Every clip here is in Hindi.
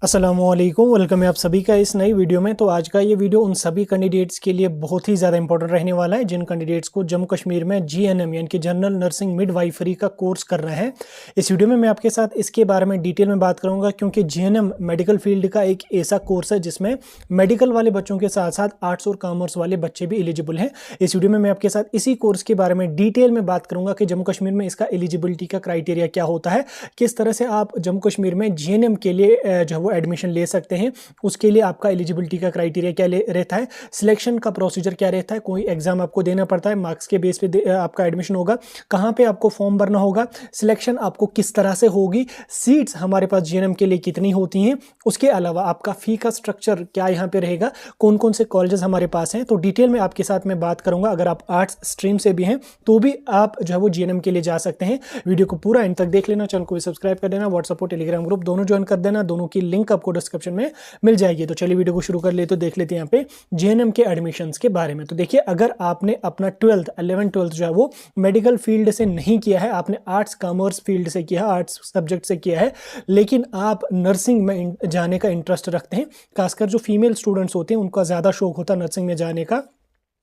अस्सलामुअलैकुम, वेलकम है आप सभी का इस नई वीडियो में। तो आज का ये वीडियो उन सभी कैंडिडेट्स के लिए बहुत ही ज़्यादा इंपॉर्टेंट रहने वाला है जिन कैंडिडेट्स को जम्मू कश्मीर में जीएनएम यानी कि जनरल नर्सिंग मिडवाइफरी का कोर्स करना है। इस वीडियो में मैं आपके साथ इसके बारे में डिटेल में बात करूंगा, क्योंकि जीएनएम मेडिकल फील्ड का एक ऐसा कोर्स है जिसमें मेडिकल वाले बच्चों के साथ साथ आर्ट्स और कॉमर्स वाले बच्चे भी एलिजिबल हैं। इस वीडियो में मैं आपके साथ इसी कोर्स के बारे में डिटेल में बात करूंगा कि जम्मू कश्मीर में इसका एलिजिबिलिटी का क्राइटेरिया क्या होता है, किस तरह से आप जम्मू कश्मीर में जीएनएम के लिए जो है वो एडमिशन ले सकते हैं, उसके लिए आपका एलिजिबिलिटी का क्राइटेरिया क्या रहता है, सिलेक्शन का प्रोसीजर क्या रहता है, कोई एग्जाम आपको देना पड़ता है, मार्क्स के बेस पे आपका एडमिशन होगा, कहां पे आपको फॉर्म भरना होगा, सिलेक्शन आपको किस तरह से होगी, सीट्स हमारे पास जीएनएम के लिए कितनी होती हैं, उसके अलावा आपका फी का स्ट्रक्चर क्या यहाँ पे रहेगा, कौन कौन से कॉलेजेस हमारे पास हैं। तो डिटेल में आपके साथ में बात करूंगा। अगर आप आर्ट्स स्ट्रीम से भी हैं तो भी आप जो है वो जीएनएम के लिए जा सकते हैं। वीडियो को पूरा एंड तक देख लेना, चैनल को भी सब्सक्राइब कर देना, व्हाट्सएप और टेलीग्राम ग्रुप दोनों ज्वाइन कर देना, दोनों की लिंक आपको डिस्क्रिप्शन में मिल जाएगी। तो चलिए वीडियो को शुरू कर ले, तो देख लेते हैं यहाँ पे जीएनएम के एडमिशंस के बारे में। तो देखिए, अगर आपने अपना 11th जो है वो मेडिकल फील्ड से नहीं किया है, आपने आर्ट्स कॉमर्स फील्ड से किया है, आर्ट्स सब्जेक्ट से किया है, लेकिन आप नर्सिंग में जाने का इंटरेस्ट रखते हैं, खासकर जो फीमेल स्टूडेंट्स होते हैं उनका ज़्यादा शौक होता है नर्सिंग में जाने का,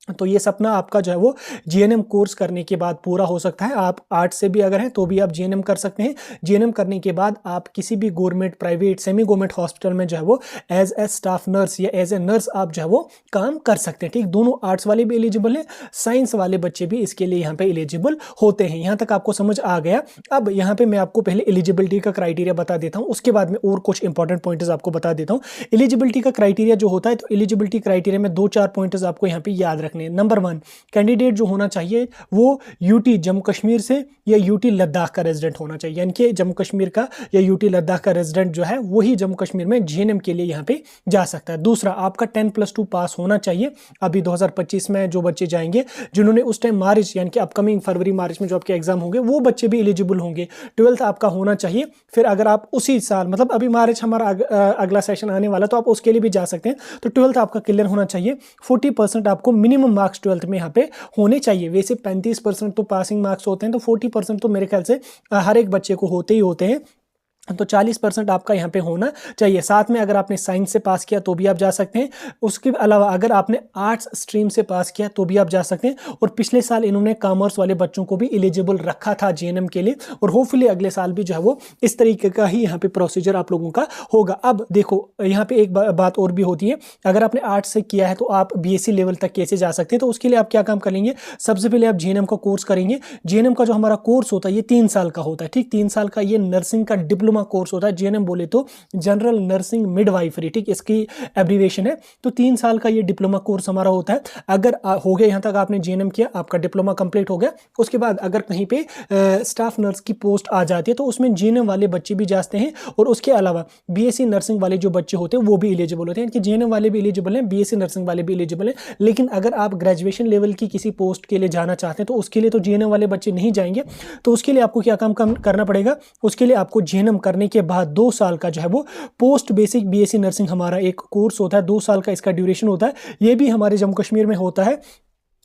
तो ये सपना आपका जो है वो जीएनएम कोर्स करने के बाद पूरा हो सकता है। आप आर्ट्स से भी अगर हैं तो भी आप जीएनएम कर सकते हैं। जीएनएम करने के बाद आप किसी भी government, private, semi government hospital में जो है वो एज ए स्टाफ नर्स या एज ए नर्स आप जो है वो काम कर सकते हैं। ठीक, दोनों आर्ट्स वाले भी एलिजिबल हैं, साइंस वाले बच्चे भी इसके लिए यहाँ पे एलिजिबल होते हैं। यहाँ तक आपको समझ आ गया। अब यहाँ पे मैं आपको पहले एलिजिबिलिटी का क्राइटेरिया बता देता हूँ, उसके बाद में और कुछ इंपॉर्टेंट पॉइंट्स आपको बता देता हूँ। एलिजिबिलिटी का क्राइटेरिया जो होता है, तो एलिजिबिलिटी क्राइटेरिया में 2-4 पॉइंट्स आपको यहाँ पे याद रखने हैं। नंबर 1, कैंडिडेट जो होना चाहिए वो यूटी जम्मू कश्मीर से या यूटी लद्दाख का रेजिडेंट होना चाहिए, यानी कि जम्मू कश्मीर का या यूटी लद्दाख का रेजिडेंट जो है वही जम्मू कश्मीर में जीएनएम के लिए यहाँ पे जा सकता है। दूसरा, आपका 10+2 पास होना चाहिए। अभी 2025 में जो बच्चे जाएंगे, जिन्होंने उस टाइम मार्च यानी कि अपकमिंग फरवरी मार्च में जो आपके एग्जाम होंगे, वो बच्चे भी एलिजिबल होंगे। 12th आपका होना चाहिए। फिर अगर आप उसी साल, मतलब अभी मार्च हमारा अगला सेशन आने वाला, तो आप उसके लिए भी जा सकते हैं। तो 12th आपका क्लियर होना चाहिए। 40% आपको मिनिमम मार्क्स 12th में यहाँ पे होने चाहिए। वैसे 35% तो पासिंग मार्क्स होते हैं, तो 40% तो मेरे ख्याल से हर एक बच्चे को होते ही होते हैं, तो 40% आपका यहाँ पे होना चाहिए। साथ में अगर आपने साइंस से पास किया तो भी आप जा सकते हैं। उसके अलावा अगर आपने आर्ट्स स्ट्रीम से पास किया तो भी आप जा सकते हैं। और पिछले साल इन्होंने कॉमर्स वाले बच्चों को भी एलिजिबल रखा था जीएनएम के लिए, और होपफुली अगले साल भी जो है वो इस तरीके का ही यहाँ पे प्रोसीजर आप लोगों का होगा। अब देखो, यहाँ पे एक बात और भी होती है, अगर आपने आर्ट्स से किया है तो आप बीएससी लेवल तक कैसे जा सकते हैं। तो उसके लिए आप क्या काम करेंगे, सबसे पहले आप जीएनएम का कोर्स करेंगे। जीएनएम का जो हमारा कोर्स होता है ये 3 साल का होता है। ठीक, 3 साल का ये नर्सिंग का डिप्लोमा कोर्स होता है। जीएनएम बोले तो जनरल नर्सिंग मिडवाइफरी, ठीक, इसकी एब्रीविएशन है। तो 3 साल का ये डिप्लोमा कोर्स हमारा होता है। अगर हो गया यहां तक आपने जीएनएम किया, आपका डिप्लोमा कंप्लीट हो गया, उसके बाद अगर कहीं पे स्टाफ नर्स की पोस्ट आ जाती है तो उसमें जीएनएम वाले बच्चे भी जाते हैं, और उसके अलावा बीएससी नर्सिंग वाले जो बच्चे होते हैं वो भी एलिजिबल होते हैं। कि जीएनएम वाले भी एलिजिबल हैं, बीएससी नर्सिंग वाले भी एलिजिबल हैं। लेकिन अगर आप ग्रेजुएशन लेवल की किसी पोस्ट के लिए जाना चाहते हैं तो उसके लिए तो जीएनएम वाले बच्चे नहीं जाएंगे। तो उसके लिए आपको क्या काम करना पड़ेगा, उसके लिए आपको जीएनएम करने के बाद 2 साल का जो है वो पोस्ट बेसिक बीएससी नर्सिंग हमारा एक कोर्स होता है। 2 साल का इसका ड्यूरेशन होता है। ये भी हमारे जम्मू कश्मीर में होता है।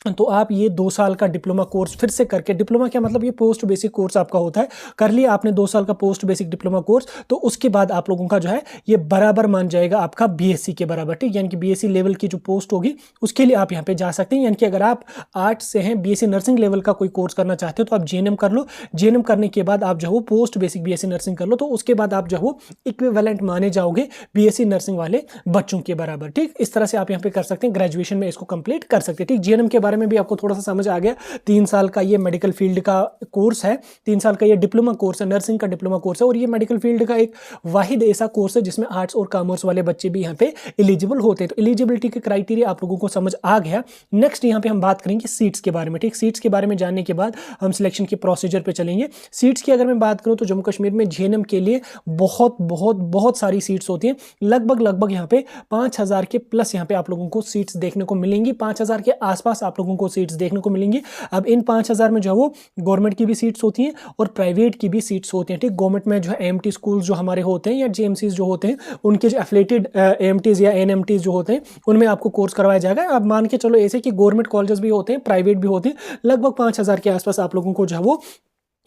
तो आप ये 2 साल का डिप्लोमा कोर्स फिर से करके, डिप्लोमा क्या मतलब, ये पोस्ट बेसिक कोर्स आपका होता है, कर लिया आपने 2 साल का पोस्ट बेसिक डिप्लोमा कोर्स, तो उसके बाद आप लोगों का जो है ये बराबर मान जाएगा आपका बीएससी के बराबर। ठीक, यानी कि बीएससी लेवल की जो पोस्ट होगी उसके लिए आप यहाँ पे जा सकते हैं। यानी कि अगर आप आर्ट्स से हैं, बीएससी नर्सिंग लेवल का कोई कोर्स करना चाहते हो तो आप जीएनएम कर लो। जीएनएम करने के बाद आप जो है वो पोस्ट बेसिक बीएससी नर्सिंग कर लो, तो उसके बाद आप जो है वो इक्विवेलेंट माने जाओगे बीएससी नर्सिंग वाले बच्चों के बराबर। ठीक, इस तरह से आप यहाँ पे कर सकते हैं, ग्रेजुएशन में इसको कंप्लीट कर सकते हैं। ठीक, जीएनएम के बारे में भी आपको थोड़ा सा समझ आ गया। 3 साल का ये मेडिकल फील्ड का कोर्स है, 3 साल का ये डिप्लोमा कोर्स है, नर्सिंग का डिप्लोमा कोर्स है, और ये मेडिकल फील्ड का एक वाहिद ऐसा कोर्स है जिसमें आर्ट्स और कॉमर्स वाले बच्चे भी यहाँ पे एलिजिबल होते हैं। तो एलिजिबिलिटी के क्राइटेरिया आप लोगों को समझ आ गया। नेक्स्ट यहाँ पे हम बात करेंगे सीट्स के बारे में। ठीक, सीट्स के बारे में जानने के बाद हम सिलेक्शन के प्रोसीजर पे चलेंगे। सीट्स की अगर मैं बात करूँ तो जम्मू कश्मीर में जीएनएम के लिए बहुत बहुत बहुत सारी सीट्स होती हैं। लगभग यहाँ पे 5000 के प्लस यहाँ पे आप लोगों को सीट्स देखने को मिलेंगी। 5000 के आसपास आप लोगों को सीट्स देखने को मिलेंगी। अब इन 5000 में जो है वो गवर्नमेंट की भी सीट्स होती हैं और प्राइवेट की भी सीट्स होती हैं। ठीक, गवर्नमेंट में जो है एएमटी स्कूल जो हमारे होते हैं या जेएमसीज जो होते हैं, उनके जो एफिलेटेड एएमटीज या एनएमटीज जो होते हैं उनमें आपको कोर्स करवाया जाएगा। अब मान के चलो ऐसे कि गवर्नमेंट कॉलेजेस भी होते हैं, प्राइवेट भी होते हैं। लगभग 5000 के आसपास आप लोगों को जो है वो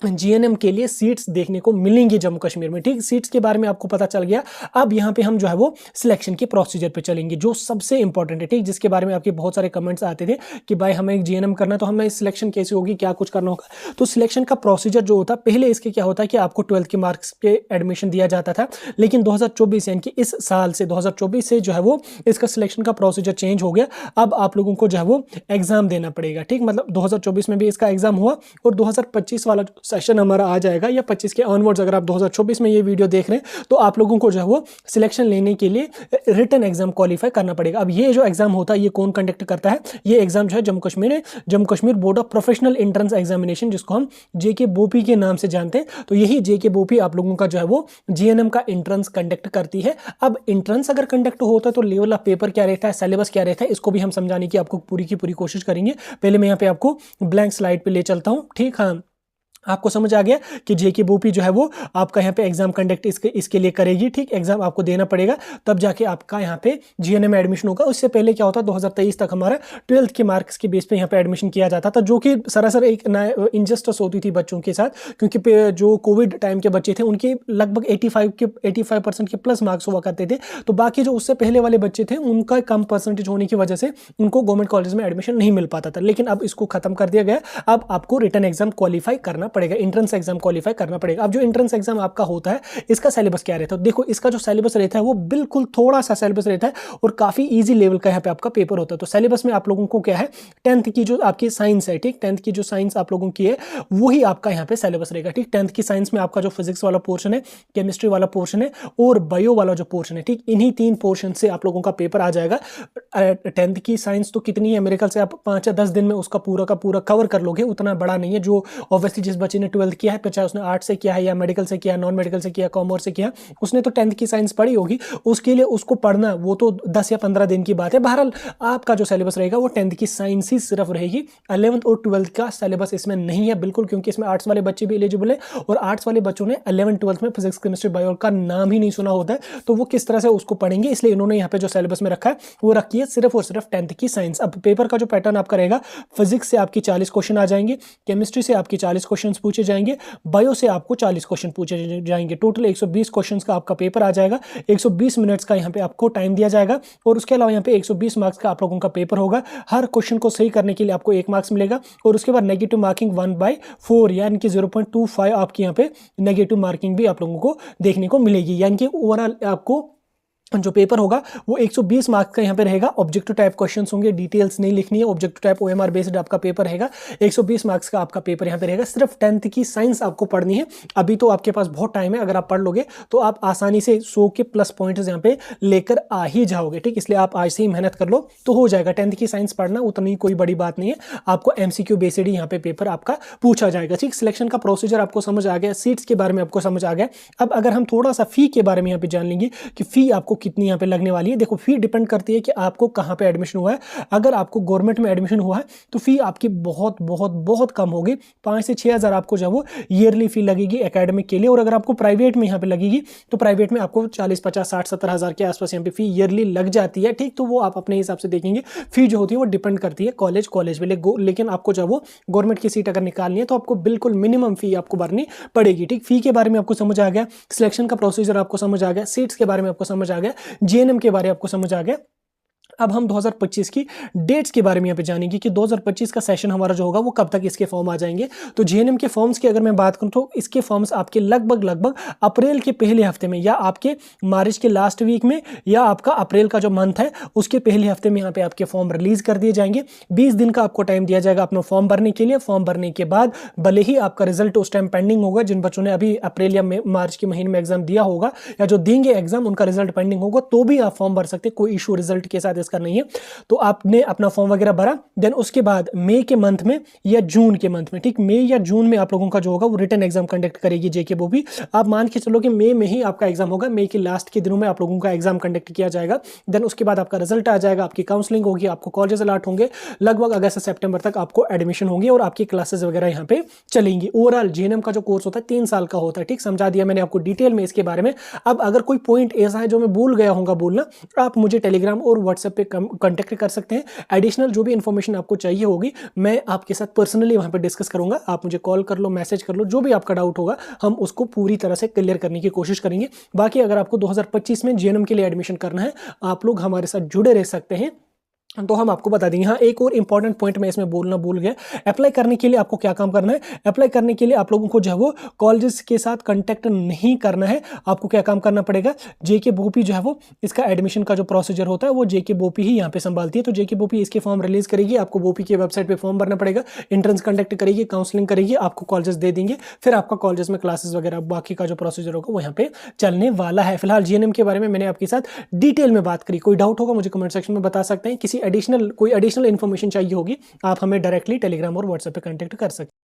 जीएनएम के लिए सीट्स देखने को मिलेंगी जम्मू कश्मीर में। ठीक, सीट्स के बारे में आपको पता चल गया। अब यहाँ पे हम जो है वो सिलेक्शन के प्रोसीजर पे चलेंगे जो सबसे इंपॉर्टेंट है। ठीक, जिसके बारे में आपके बहुत सारे कमेंट्स आते थे कि भाई हमें एक जीएनएम करना है तो हमें सिलेक्शन कैसे होगी, क्या कुछ करना होगा। तो सिलेक्शन का प्रोसीजर जो होता है, पहले इसके क्या होता है कि आपको 12th के मार्क्स पे एडमिशन दिया जाता था, लेकिन 2024 यानी कि इस साल से 2024 से जो है वो इसका सिलेक्शन का प्रोसीजर चेंज हो गया। अब आप लोगों को जो है वो एग्जाम देना पड़ेगा। ठीक, मतलब 2024 में भी इसका एग्जाम हुआ और 2025 वाला सेशन हमारा आ जाएगा या 25 के ऑनवर्ड्स, अगर आप 2024 में ये वीडियो देख रहे हैं तो आप लोगों को जो है वो सिलेक्शन लेने के लिए रिटन एग्जाम क्वालिफाई करना पड़ेगा। अब ये जो एग्जाम होता है ये कौन कंडक्ट करता है? ये एग्जाम जो है Jammu Kashmir board of professional entrance examination, जिसको हम जेके बोपी के नाम से जानते हैं, तो यही जेके बोपी आप लोगों का जो है वो जीएनएम का एंट्रेंस कंडक्ट करती है। अब एंट्रेंस अगर कंडक्ट होता है तो लेवल ऑफ पेपर क्या रहता है, सिलेबस क्या रहता है, इसको भी हम समझाने की आपको पूरी की पूरी कोशिश करेंगे। पहले मैं यहाँ पे आपको ब्लैंक स्लाइड पे ले चलता हूँ। ठीक, हाँ, आपको समझ आ गया कि जेके बोपी जो है वो आपका यहाँ पे एग्जाम कंडक्ट इसके लिए करेगी। ठीक, एग्जाम आपको देना पड़ेगा तब जाके आपका यहाँ पे जीएनएम में एडमिशन होगा। उससे पहले क्या होता है, 2023 तक हमारा 12th के मार्क्स के बेस पे यहाँ पे एडमिशन किया जाता था, जो कि सरासर एक इनजस्टिस होती थी बच्चों के साथ, क्योंकि जो कोविड टाइम के बच्चे थे उनके लगभग 85% के प्लस मार्क्स हुआ करते थे। तो बाकी जो उससे पहले वाले बच्चे थे उनका कम परसेंटेज होने की वजह से उनको गवर्नमेंट कॉलेज में एडमिशन नहीं मिल पाता था, लेकिन अब इसको खत्म कर दिया गया। अब आपको रिटन एग्जाम क्वालिफाई करना पड़ेगा, एंट्रेंस एग्जाम क्वालिफाई करना पड़ेगा। अब जो एंट्रेंस एग्जाम आपका होता है इसका सिलेबस क्या रहता है? देखो, इसका जो सिलेबस रहता है वो बिल्कुल थोड़ा सा सिलेबस रहता है और काफी इजी लेवल का यहाँ पे आपका पेपर होता है। तो सिलेबस में आप लोगों को क्या है, 10th की जो आपकी साइंस है, ठीक, 10th की जो साइंस आप लोगों की है वही आपका यहाँ पे सिलेबस रहेगा। ठीक, 10th की साइंस में आपका जो फिजिक्स वाला पोर्शन है, केमिस्ट्री वाला पोर्शन है और बायो वाला जो पोर्शन है, ठीक, इन्हीं 3 पोर्शन से आप लोगों का पेपर आ जाएगा। 10th की साइंस तो कितनी है, मेरे ख्याल से आप 5 या 10 दिन में उसका पूरा का पूरा कवर कर लोगे, उतना बड़ा नहीं है। जो ऑब्वियसली जिस बच्चे ने 12th किया है, चाहे उसने आर्ट से किया है या मेडिकल से किया, नॉन मेडिकल से किया, कॉमर्स से किया, उसने तो 10th की साइंस पढ़ी होगी, उसके लिए उसको पढ़ना वो तो 10 या 15 दिन की बात है। बहरहाल आपका जो सिलेबस रहेगा वो 10th की साइंस ही सिर्फ रहेगी। 11th और 12th का सिलेबस इसमें नहीं है बिल्कुल, क्योंकि इसमें आर्ट्स वाले बच्चे भी एलिजिबल है और आर्ट्स वाले बच्चों ने 11th 12th में फिजिक्स केमिस्ट्री बायो का नाम ही नहीं सुना होता है, तो वो किस तरह से उसको पढ़ेंगे, इसलिए इन्होंने यहाँ पे जो सिलेबस में रखा है वो रखी है सिर्फ और सिर्फ 10th की साइंस। अब पेपर का जो पैटर्न आपका रहेगा, फिजिक्स से आपकी 40 क्वेश्चन आ जाएंगे, केमिस्ट्री से आपकी 40 क्वेश्चन पूछे जाएंगे, बायो से आपको 40 क्वेश्चन पूछे जाएंगे। टोटल 120 क्वेश्चंस का आपका पेपर आ जाएगा। 120 मिनट्स का यहाँ पे आपको टाइम दिया जाएगा और उसके अलावा यहाँ पे 120 मार्क्स का आप लोगों का पेपर होगा। हर क्वेश्चन को सही करने के लिए आपको 1 मार्क्स मिलेगा और उसके बाद नेगेटिव मार्किंग 1/4 यानी कि 0.25 आपकी यहाँ पे नेगेटिव मार्किंग भी आप लोगों को देखने को मिलेगी। यानी कि ओवरऑल आपको जो पेपर होगा वो 120 मार्क्स का यहाँ पे रहेगा। ऑब्जेक्टिव टाइप क्वेश्चंस होंगे, डिटेल्स नहीं लिखनी है, ऑब्जेक्टिव टाइप ओएमआर बेस्ड आपका पेपर रहेगा। 120 मार्क्स का आपका पेपर यहाँ पे रहेगा। सिर्फ 10th की साइंस आपको पढ़नी है। अभी तो आपके पास बहुत टाइम है, अगर आप पढ़ लोगे तो आप आसानी से 100 के प्लस पॉइंट्स यहाँ पे लेकर आ ही जाओगे। ठीक, इसलिए आप आज से ही मेहनत कर लो तो हो जाएगा। 10th की साइंस पढ़ना उतनी कोई बड़ी बात नहीं है, आपको MCQ बेस्ड यहाँ पे पेपर आपका पूछा जाएगा। ठीक, सिलेक्शन का प्रोसीजर आपको समझ आ गया, सीट्स के बारे में आपको समझ आ गया। अब अगर हम थोड़ा सा फी के बारे में यहाँ पे जान लेंगे कि फी आपको कितनी यहाँ पे लगने वाली है। देखो, फी डिपेंड करती है कि आपको कहां पे एडमिशन हुआ है। अगर आपको गवर्नमेंट में एडमिशन हुआ है तो फी आपकी बहुत बहुत बहुत कम होगी। 5 से 6 हज़ार आपको जो वो ईयरली फी लगेगी एकेडमिक के लिए। और अगर आपको प्राइवेट में यहाँ पे लगेगी तो प्राइवेट में आपको 40, 50, 60, 70 हज़ार के आसपास यहाँ पे फी ईयरली लग जाती है। ठीक, तो वो आप अपने हिसाब से देखेंगे। फी जो होती है वो डिपेंड करती है कॉलेज पे, लेकिन आपको जब वो गवर्नमेंट की सीट अगर निकालनी है तो आपको बिल्कुल मिनिमम फी आपको भरनी पड़ेगी। ठीक, फी के बारे में आपको समझ आ गया, सिलेक्शन का प्रोसीजर आपको समझ आ गया, सीट्स के बारे में आपको समझ आ गया, जीएनएम के बारे में आपको समझ आ गया। अब हम 2025 की डेट्स के बारे में यहाँ पे जानेंगे कि 2025 का सेशन हमारा जो होगा वो कब तक इसके फॉर्म आ जाएंगे। तो जीएनएम के फॉर्म्स की अगर मैं बात करूँ तो इसके फॉर्म्स आपके लगभग अप्रैल के पहले हफ्ते में या आपके मार्च के लास्ट वीक में या आपका अप्रैल का जो मंथ है उसके पहले हफ्ते में यहाँ पे आपके फॉर्म रिलीज कर दिए जाएंगे। 20 दिन का आपको टाइम दिया जाएगा अपना फॉर्म भरने के लिए। फॉर्म भरने के बाद भले ही आपका रिजल्ट उस टाइम पेंडिंग होगा, जिन बच्चों ने अभी अप्रैल या मार्च के महीने में एग्जाम दिया होगा या जो देंगे एग्जाम उनका रिजल्ट पेंडिंग होगा तो भी आप फॉर्म भर सकते, कोई इशू रिजल्ट के साथ इसका नहीं है। तो आपने अपना फॉर्म वगैरह भरा, देन उसके बाद मई के मंथ में या जून के मंथ में, ठीक, मई या जून में आप लोगों का जो होगा वो रिटन एग्जाम कंडक्ट करेगी जेके बोपी। आप मान के चलो कि मई में ही आपका एग्जाम होगा, मई के लास्ट के दिनों में आप लोगों का एग्जाम कंडक्ट किया जाएगा। देन उसके बाद आपका रिजल्ट आ जाएगा, आपकी काउंसलिंग होगी, आपको कॉलेज अलॉट होंगे, लगभग अगस्त से सितंबर तक आपको एडमिशन होगी और आपकी क्लासेस वगैरह यहाँ पे चलेंगी। ओवरऑल जीएनएम का जो कोर्स होता है 3 साल का होता है। ठीक, समझा दिया मैंने आपको डिटेल में इसके बारे में। अब अगर कोई पॉइंट ऐसा है जो मैं भूल गया होगा बोलना, आप मुझे टेलीग्राम और व्हाट्सएप व्हाट्सएप पे कॉन्टैक्ट कर सकते हैं। एडिशनल जो भी इन्फॉर्मेशन आपको चाहिए होगी मैं आपके साथ पर्सनली वहाँ पे डिस्कस करूँगा। आप मुझे कॉल कर लो, मैसेज कर लो, जो भी आपका डाउट होगा हम उसको पूरी तरह से क्लियर करने की कोशिश करेंगे। बाकी अगर आपको 2025 में जीएनएम के लिए एडमिशन करना है, आप लोग हमारे साथ जुड़े रह सकते हैं, तो हम आपको बता देंगे। हाँ, एक और इंपॉर्टेंट पॉइंट मैं इसमें बोलना भूल गया। अप्लाई करने के लिए आपको क्या काम करना है? अप्लाई करने के लिए आप लोगों को जो है वो कॉलेजेस के साथ कांटेक्ट नहीं करना है। आपको क्या काम करना पड़ेगा? जेके बोपी जो है वो इसका एडमिशन का जो प्रोसीजर होता है वो जेके बोपी ही यहाँ पे संभालती है। तो जेके बोपी इसके फॉर्म रिलीज करेगी, आपको बोपी की वेबसाइट पर फॉर्म भरना पड़ेगा, एंट्रेंस कंडक्ट करेगी, काउंसलिंग करेगी, आपको कॉलेजेस दे देंगे, फिर आपका कॉलेजेस में क्लासेस वगैरह बाकी का जो प्रोसीजर होगा वो यहाँ पे चलने वाला है। फिलहाल जीएनएम के बारे में मैंने आपके साथ डिटेल में बात करी। कोई डाउट होगा मुझे कमेंट सेक्शन में बता सकते हैं। किसी एडिशनल इन्फॉर्मेशन चाहिए होगी आप हमें डायरेक्टली टेलीग्राम और व्हाट्सएप पे कांटेक्ट कर सकते हैं।